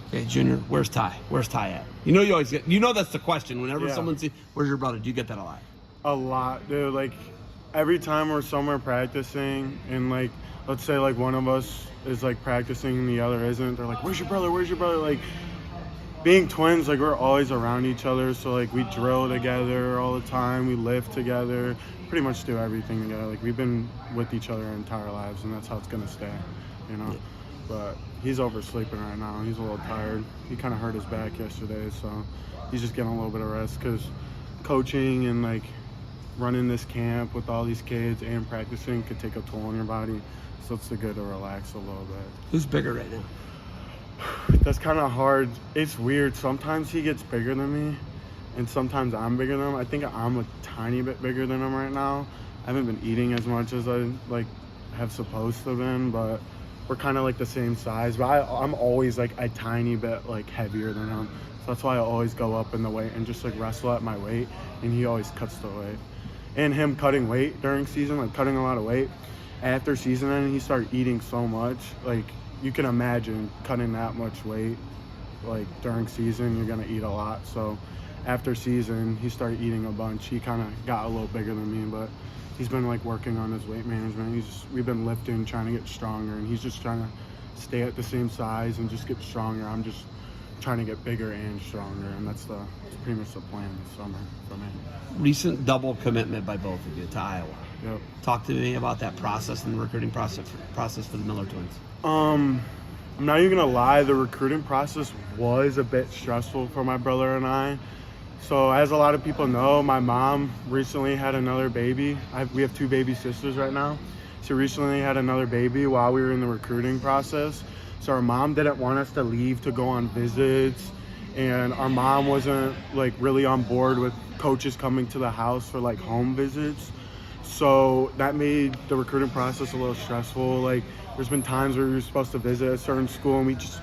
Okay, Junior, where's Ty? Where's Ty at? You know you always get, you know that's the question. Whenever someone says, where's your brother? Do you get that a lot? A lot, dude. Like, every time we're somewhere practicing and, like, let's say, like, one of us is, like, practicing and the other isn't, they're like, where's your brother? Where's your brother? Like, being twins, like, we're always around each other. So, like, we drill together all the time. We lift together. Pretty much do everything together. Like, we've been with each other our entire lives, and that's how it's going to stay, you know? Yeah. But he's oversleeping right now. He's a little tired. He kind of hurt his back yesterday, so he's just getting a little bit of rest because coaching and, like, running this camp with all these kids and practicing could take a toll on your body. So it's good to relax a little bit. Who's bigger right now? That's kind of hard. It's weird. Sometimes he gets bigger than me, and sometimes I'm bigger than him. I think I'm a tiny bit bigger than him right now. I haven't been eating as much as I, like, have supposed to have been, but we're kind of, like, the same size. But I'm always, like, a tiny bit, like, heavier than him. So that's why I always go up in the weight and just, like, wrestle at my weight, and he always cuts the weight. And him cutting weight during season, like, cutting a lot of weight. After season ended, he started eating so much. Like, you can imagine cutting that much weight, like, during season, you're going to eat a lot. So after season, he started eating a bunch. He kind of got a little bigger than me, but he's been, like, working on his weight management. We've been lifting, trying to get stronger, and he's just trying to stay at the same size and just get stronger. I'm just trying to get bigger and stronger, and that's pretty much the plan this summer for me. Recent double commitment by both of you to Iowa. Yep. Talk to me about that process and the recruiting process for the Miller twins. I'm not even gonna lie, the recruiting process was a bit stressful for my brother and I. So as a lot of people know, my mom recently had another baby. We have 2 baby sisters right now. She recently had another baby while we were in the recruiting process. So our mom didn't want us to leave to go on visits, and our mom wasn't, like, really on board with coaches coming to the house for, like, home visits. So that made the recruiting process a little stressful. Like, there's been times where we were supposed to visit a certain school and we just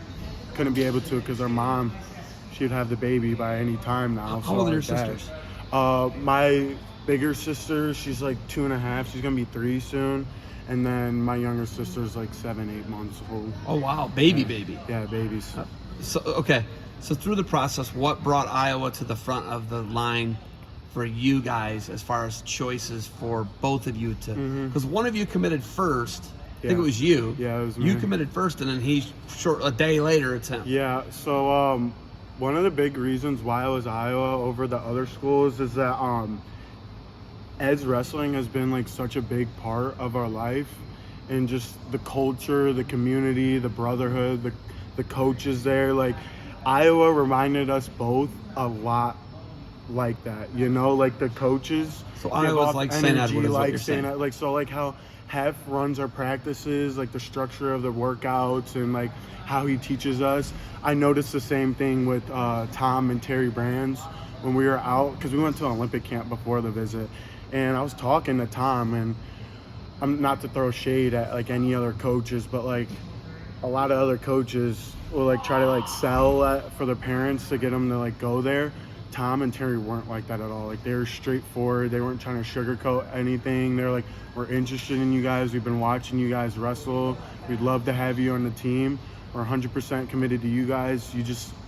couldn't be able to because our mom, she'd have the baby by any time now. How old are your sisters? My bigger sister, she's like 2.5. She's gonna be 3 soon. And then my younger sister's like 7, 8 months old. Oh wow, baby. Yeah, babies. So through the process, what brought Iowa to the front of the line for you guys as far as choices for both of you to? Because one of you committed first. I think it was you. Yeah, it was me. You committed first, and then a day later it's him. Yeah. So one of the big reasons why I was Iowa over the other schools is that Ed's wrestling has been, like, such a big part of our life, and just the culture, the community, the brotherhood, the coaches there. Like, Iowa reminded us both a lot like that, you know, like the coaches. So Iowa's like St. Edward, is what you're saying. Like, so, like, how Hef runs our practices, like the structure of the workouts and, like, how he teaches us. I noticed the same thing with Tom and Terry Brands when we were out, because we went to an Olympic camp before the visit. And I was talking to Tom, and I'm not to throw shade at, like, any other coaches, but, like, a lot of other coaches will, like, try to, like, sell for their parents to get them to, like, go there. Tom and Terry weren't like that at all. Like, they were straightforward. They weren't trying to sugarcoat anything. They're like, we're interested in you guys. We've been watching you guys wrestle. We'd love to have you on the team. We're 100% committed to you guys.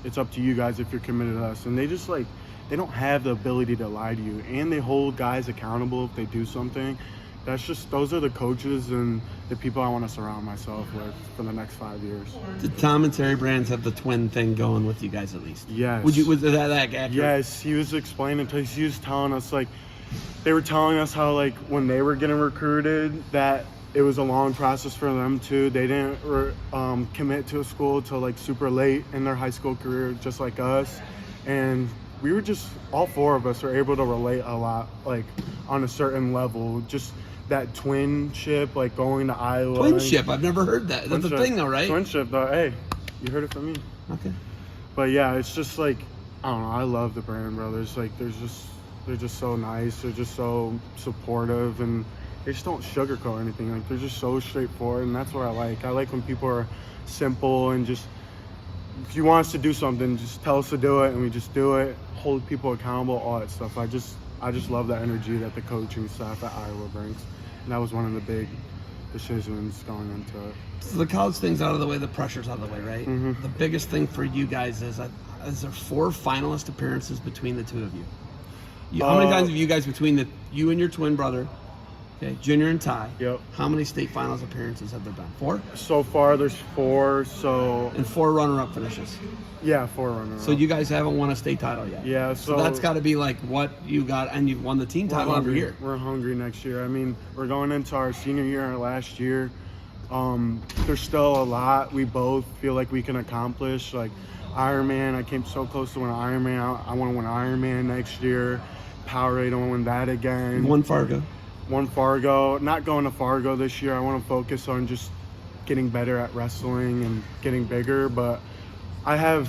It's up to you guys if you're committed to us. And they just, like, they don't have the ability to lie to you, and they hold guys accountable if they do something. Those are the coaches and the people I want to surround myself with for the next 5 years. Did Tom and Terry Brands have the twin thing going with you guys at least? Yes. Was that accurate? Yes, he was explaining to us. He was telling us, like, they were telling us how, like, when they were getting recruited, that it was a long process for them too. They didn't commit to a school till, like, super late in their high school career, just like us. And we were just, all 4 of us are able to relate a lot, like, on a certain level. Just that twinship, like, going to Iowa. Twinship? I've never heard that. That's a thing, though, right? Twinship, though. Hey, you heard it from me. Okay. But yeah, it's just, like, I don't know. I love the Brand brothers. Like, they're just so nice. They're just so supportive, and they just don't sugarcoat anything. Like, they're just so straightforward, and that's what I like. I like when people are simple and just, if you want us to do something, just tell us to do it, and we just do it. Hold people accountable, all that stuff. I just love that energy that the coaching staff at Iowa brings, and that was one of the decisions going into it. So the college thing's out of the way, the pressure's out of the way, right? Mhm. The biggest thing for you guys is there 4 finalist appearances between the two of you? How many times have you guys, between you and your twin brother, okay, Junior and Ty, Yep. how many state finals appearances have there been? 4? So far, there's 4. So And 4 runner-up finishes. yeah, 4 runners. So you guys haven't won a state title yet. Yeah, So so that's got to be like what you got, and you've won the team title every year. We're hungry next year. I mean, we're going into our senior year last year. There's still a lot we both feel like we can accomplish. Like Ironman, I came so close to winning Ironman. I want to win Ironman next year. Powerade, I want to win that again. One Fargo. One Fargo. Not going to Fargo this year. I want to focus on just getting better at wrestling and getting bigger. But I have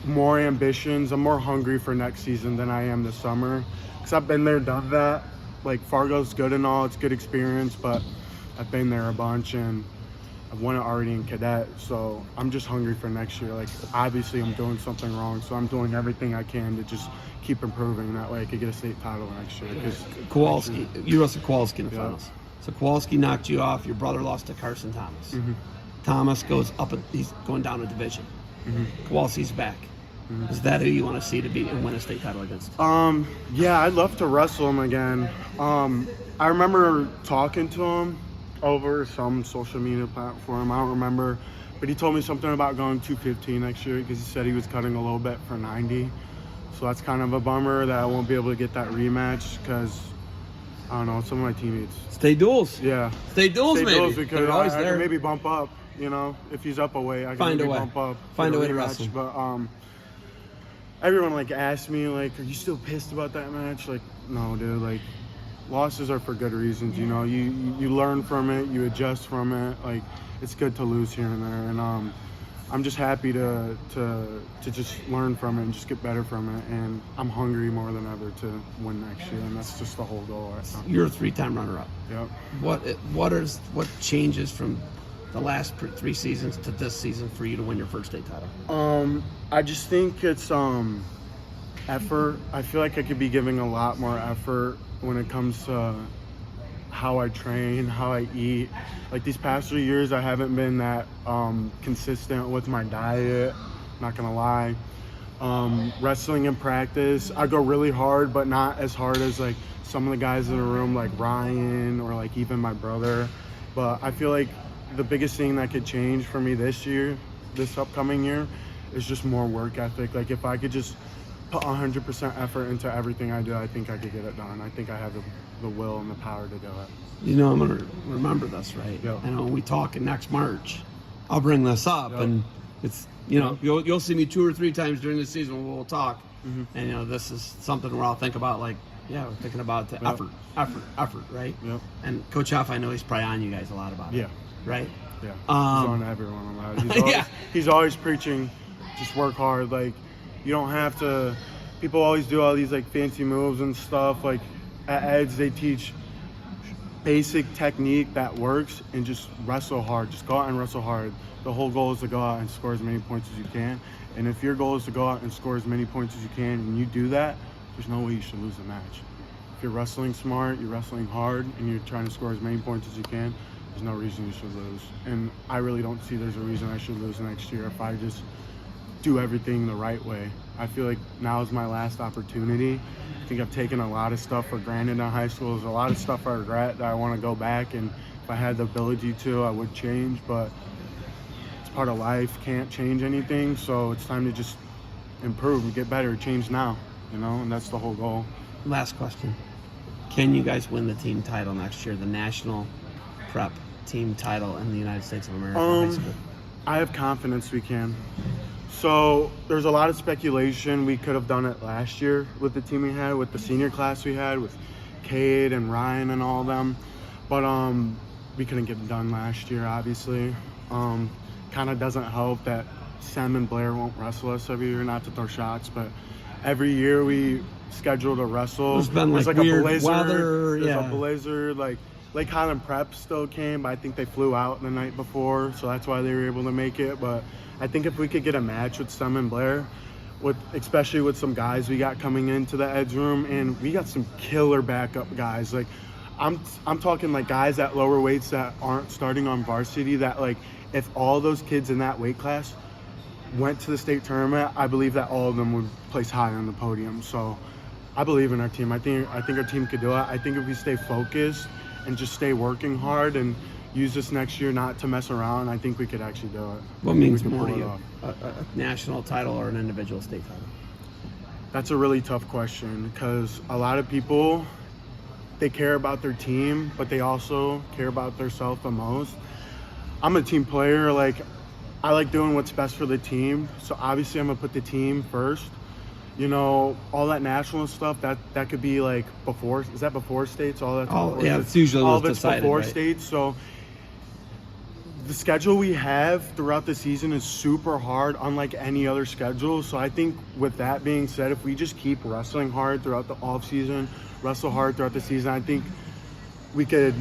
more ambitions. I'm more hungry for next season than I am this summer. Because I've been there, done that. Like Fargo's good and all. It's good experience. But I've been there a bunch and I've won it already in cadet. So I'm just hungry for next year. Like obviously I'm doing something wrong. So I'm doing everything I can to just keep improving. That way I could get a state title next year. Kowalski, you wrestled Kowalski in the Yeah. finals. So Kowalski knocked you off. Your brother lost to Carson Thomas. Mm-hmm. Thomas goes up, he's going down a division. Kowalski's back. Is that who you want to see to beat and win a state title against? Yeah, I'd love to wrestle him again. I remember talking to him over some social media platform. I don't remember, but he told me something about going 215 next year because he said he was cutting a little bit for 90. So that's kind of a bummer that I won't be able to get that rematch because I don't know, some of my teammates. State duels. Yeah. State duels, maybe. Duels because They're always I there. can maybe bump up. You know, if he's up a weight, I can Find a maybe way. bump up. Find get a way to rematch. wrestle. But everyone like asked me like, "Are you still pissed about that match?" Like, no, dude. Like, losses are for good reasons. You know, you learn from it, you adjust from it. Like, it's good to lose here and there, and I'm just happy to just learn from it and just get better from it. And I'm hungry more than ever to win next year, and that's just the whole goal right now. You're a 3-time runner-up. Yep. What changes from the last 3 seasons to this season for you to win your first state title? I just think it's effort. I feel like I could be giving a lot more effort when it comes to how I train, how I eat. Like these past 3 years, I haven't been that consistent with my diet. Not gonna lie. Wrestling in practice, I go really hard, but not as hard as like some of the guys in the room, like Ryan or like even my brother. But I feel like the biggest thing that could change for me this upcoming year, is just more work ethic. Like if I could just put 100% effort into everything I do, I think I could get it done. I think I have the will and the power to do it. You know, I'm going to remember this, right? Yep. And when we talk in next March, I'll bring this up. Yep. And it's, you know, you'll see me 2 or 3 times during the season when we'll talk. Mm-hmm. And, you know, this is something where I'll think about, like, yeah, we're thinking about the Yep. effort, right? Yep. And Coach Huff, I know he's probably on you guys a lot about it. Yeah. Right? Yeah. He's on everyone about it. He's always preaching, just work hard. Like, you don't have to. People always do all these like fancy moves and stuff. Like at Ed's, they teach basic technique that works and just wrestle hard. Just go out and wrestle hard. The whole goal is to go out and score as many points as you can. And if your goal is to go out and score as many points as you can, and you do that, there's no way you should lose the match. If you're wrestling smart, you're wrestling hard, and you're trying to score as many points as you can, there's no reason you should lose. And I really don't see there's a reason I should lose next year if I just do everything the right way. I feel like now is my last opportunity. I think I've taken a lot of stuff for granted in high school. There's a lot of stuff I regret that I want to go back, and if I had the ability to, I would change, but it's part of life. Can't change anything, so it's time to just improve and get better, change now, you know, and that's the whole goal. Last question. Can you guys win the team title next year, the national prep team title in the United States of America high school? I have confidence we can. So there's a lot of speculation we could have done it last year with the team we had, with the senior class we had, with Cade and Ryan and all of them. But we couldn't get it done last year, obviously. Kind of doesn't help that Sam and Blair won't wrestle us every year, not to throw shots, but every year we scheduled a wrestle. There's been like weird weather. There's Yeah. a blizzard, like Lake Highland Prep still came, but I think they flew out the night before, so that's why they were able to make it. But I think if we could get a match with Sam and Blair, especially with some guys we got coming into the Ed's room, and we got some killer backup guys. Like, I'm talking like guys at lower weights that aren't starting on varsity, that like if all those kids in that weight class went to the state tournament, I believe that all of them would place high on the podium. So I believe in our team. I think our team could do it. I think if we stay focused and just stay working hard and use this next year not to mess around, I think we could actually do it. What means We could more to pull it you, off. a national title or an individual state title? That's a really tough question because a lot of people, they care about their team, but they also care about themselves the most. I'm a team player. Like, I like doing what's best for the team. So obviously I'm gonna put the team first. You know, all that national stuff, that could be like before, is that before states? All that's Oh, before yeah, states? it's usually all what's of it's decided, before right? states. So the schedule we have throughout the season is super hard, unlike any other schedule. So I think with that being said, if we just keep wrestling hard throughout the off season, wrestle hard throughout the season, I think we could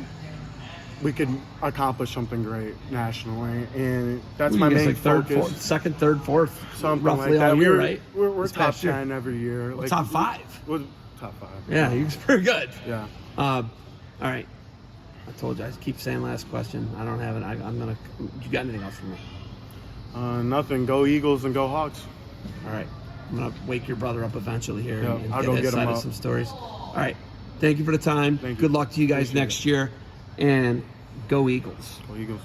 accomplish something great nationally. And that's Well, my you guys main like third, focus. fourth, second, third, fourth, Something roughly like that. all year, right? We're This top past year. 10 every year. Well, top 5. We're top 5. Yeah, you're pretty good. Yeah. All right. I told you, I keep saying last question. I don't have it. I'm going to, you got anything else for me? Nothing. Go Eagles and go Hawks. All right. I'm going to wake your brother up eventually here Yeah, and I'll get go his get him side of up. some stories. All right. Thank you for the time. Thank you. Good luck to you guys Appreciate next year. And go Eagles. Go Eagles.